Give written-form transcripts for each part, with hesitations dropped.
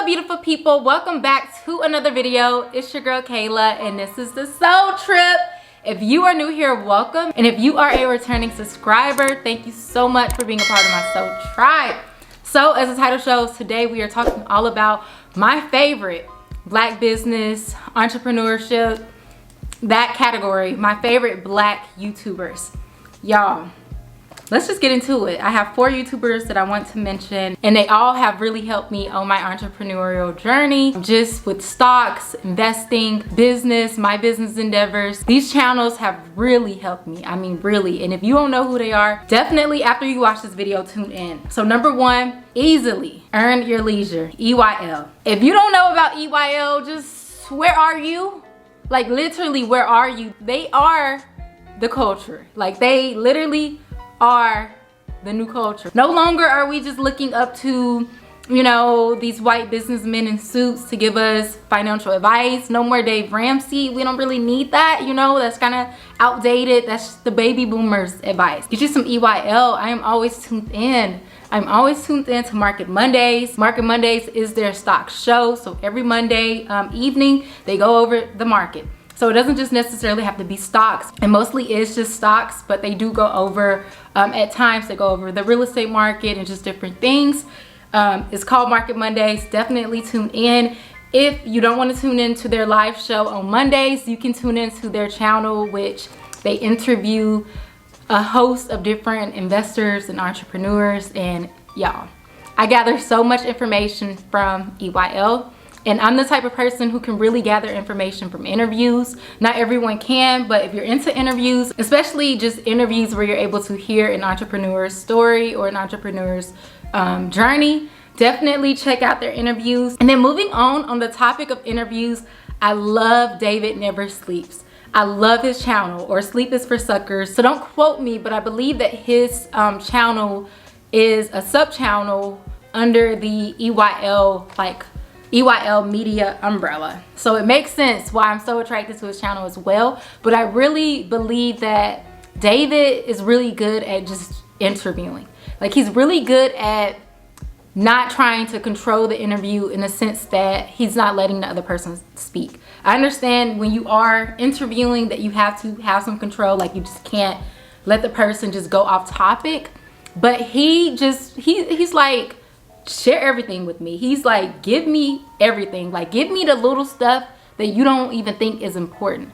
beautiful people, welcome back to another video. It's your girl Kayla and this is the Soul Trip. If you are new here, welcome, and if you are a returning subscriber, thank you so much for being a part of my Soul Tribe. So as the title shows, today we are talking all about my favorite Black business, entrepreneurship, that category, my favorite Black YouTubers. Y'all, let's just get into it. I have 4 YouTubers that I want to mention, and they all have really helped me on my entrepreneurial journey, just with stocks, investing, business, my business endeavors. These channels have really helped me. I mean, really. And if you don't know who they are, definitely after you watch this video, tune in. So number 1, easily Earn Your Leisure, EYL. If you don't know about EYL, just where are you? Like literally, where are you? They are the culture. Like they literally are the new culture. No longer are we just looking up to, you know, these white businessmen in suits to give us financial advice. No more Dave Ramsey. We don't really need that, you know, that's kind of outdated. That's the baby boomers advice. Get you some EYL. I am always tuned in. I'm always tuned in to Market Mondays. Market Mondays is their stock show. So every Monday evening, they go over the market. So it doesn't just necessarily have to be stocks. It mostly is just stocks, but they do go over, at times they go over the real estate market and just different things. It's called Market Mondays. Definitely tune in. If you don't want to tune into their live show on Mondays, you can tune into their channel, which they interview a host of different investors and entrepreneurs. And y'all, I gather so much information from EYL. And I'm the type of person who can really gather information from interviews. Not everyone can, but if you're into interviews, especially just interviews where you're able to hear an entrepreneur's story or an entrepreneur's journey, definitely check out their interviews. And then moving on the topic of interviews, I love David Never Sleeps. I love his channel, or Sleep is for Suckers. So don't quote me, but I believe that his channel is a sub-channel under the EYL media umbrella. So it makes sense why I'm so attracted to his channel as well. But I really believe that David is really good at just interviewing. Like he's really good at not trying to control the interview in the sense that he's not letting the other person speak. I understand when you are interviewing that you have to have some control, like you just can't let the person just go off topic. But he's like, share everything with me. He's like, give me everything. Like give me the little stuff that you don't even think is important.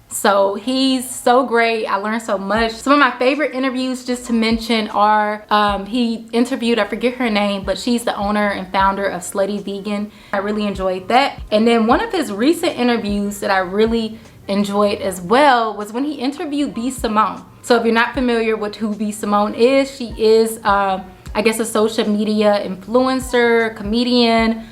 So he's so great. I learned so much. Some of my favorite interviews just to mention are, he interviewed, I forget her name, but she's the owner and founder of Slutty Vegan. I really enjoyed that. And then one of his recent interviews that I really enjoyed as well was when he interviewed B. Simone. So if you're not familiar with who B. Simone is, she is, I guess, a social media influencer, comedian.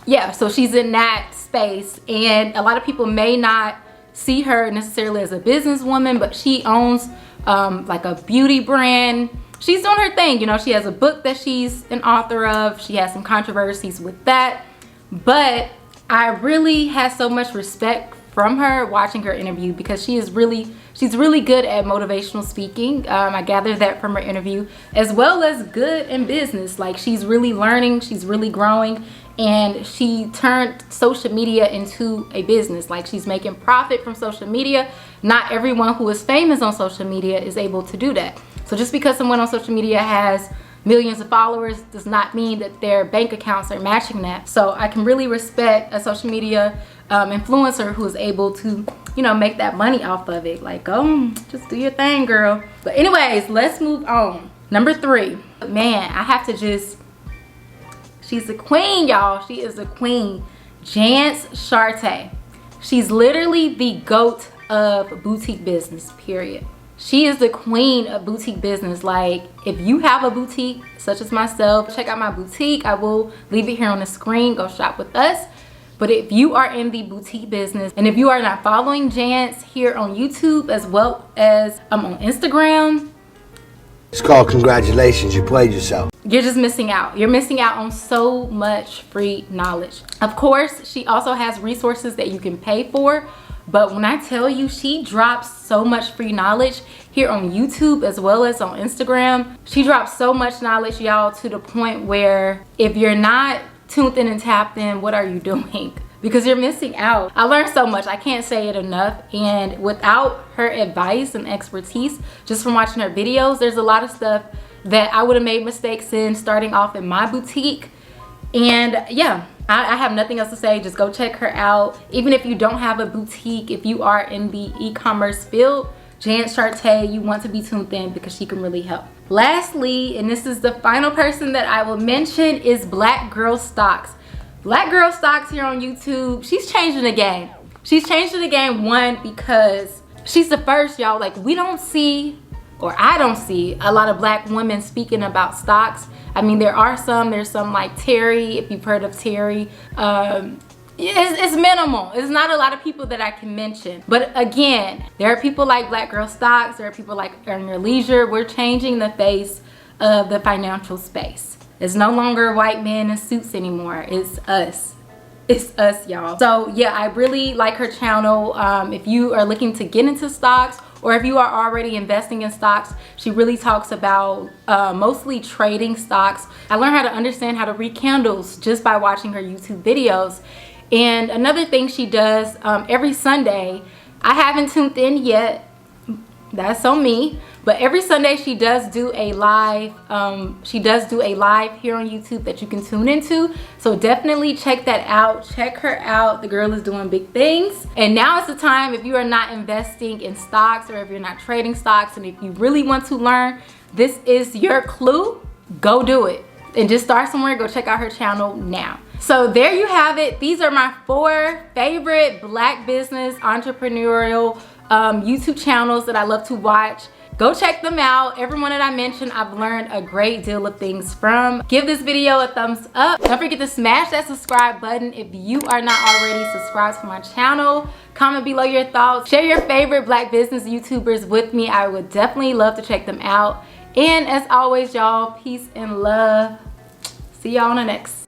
Yeah, so she's in that space, and a lot of people may not see her necessarily as a businesswoman, but she owns like a beauty brand. She's doing her thing, you know. She has a book that she's an author of. She has some controversies with that, but I really had so much respect from her watching her interview because she's really good at motivational speaking. I gathered that from her interview, as well as good in business. Like she's really learning, she's really growing, and she turned social media into a business. Like she's making profit from social media. Not everyone who is famous on social media is able to do that. So just because someone on social media has millions of followers does not mean that their bank accounts are matching that. So I can really respect a social media influencer who is able to, you know, make that money off of it. Like, just do your thing, girl. But anyways, let's move on. Number 3, man, I have to just, she's a queen, y'all. She is a queen. Jance Charte. She's literally the GOAT of boutique business, period. She is the queen of boutique business. Like if you have a boutique such as myself, check out my boutique. I will leave it here on the screen. Go shop with us. But if you are in the boutique business, and if you are not following Jance here on YouTube as well as on Instagram, it's called congratulations, you played yourself. You're just missing out. You're missing out on so much free knowledge. Of course, she also has resources that you can pay for. But when I tell you, she drops so much free knowledge here on YouTube as well as on Instagram. She drops so much knowledge, y'all, to the point where if you're not tuned in and tapped in, what are you doing? Because you're missing out. I learned so much, I can't say it enough. And without her advice and expertise, just from watching her videos, there's a lot of stuff that I would have made mistakes in starting off in my boutique. And yeah, I have nothing else to say. Just go check her out. Even if you don't have a boutique, if you are in the e-commerce field, Jan Charté, you want to be tuned in because she can really help. Lastly, and this is the final person that I will mention, is Black Girl Stocks. Black Girl Stocks here on YouTube, she's changing the game. She's changing the game, one, because she's the first, y'all. Like, we don't see, or I don't see, a lot of black women speaking about stocks. I mean, there's some like Terry, if you've heard of Terry. It's minimal. It's not a lot of people that I can mention. But again, there are people like Black Girl Stocks, there are people like Earn Your Leisure. We're changing the face of the financial space. It's no longer white men in suits anymore. It's us. It's us, y'all. So yeah, I really like her channel. If you are looking to get into stocks, or if you are already investing in stocks, she really talks about mostly trading stocks. I learned how to understand how to read candles just by watching her YouTube videos. And another thing she does every Sunday, I haven't tuned in yet, that's on me, but every Sunday she does do a live. Here on YouTube that you can tune into. So definitely check that out. Check her out. The girl is doing big things. And now is the time, if you are not investing in stocks, or if you're not trading stocks, and if you really want to learn, this is your clue. Go do it. And just start somewhere. Go check out her channel now. So there you have it. These are my 4 favorite black business entrepreneurial YouTube channels that I love to watch. Go check them out. Everyone that I mentioned, I've learned a great deal of things from. Give this video a thumbs up. Don't forget to smash that subscribe button if you are not already subscribed to my channel. Comment below your thoughts. Share your favorite black business YouTubers with me. I would definitely love to check them out. And as always, y'all, peace and love. See y'all on the next.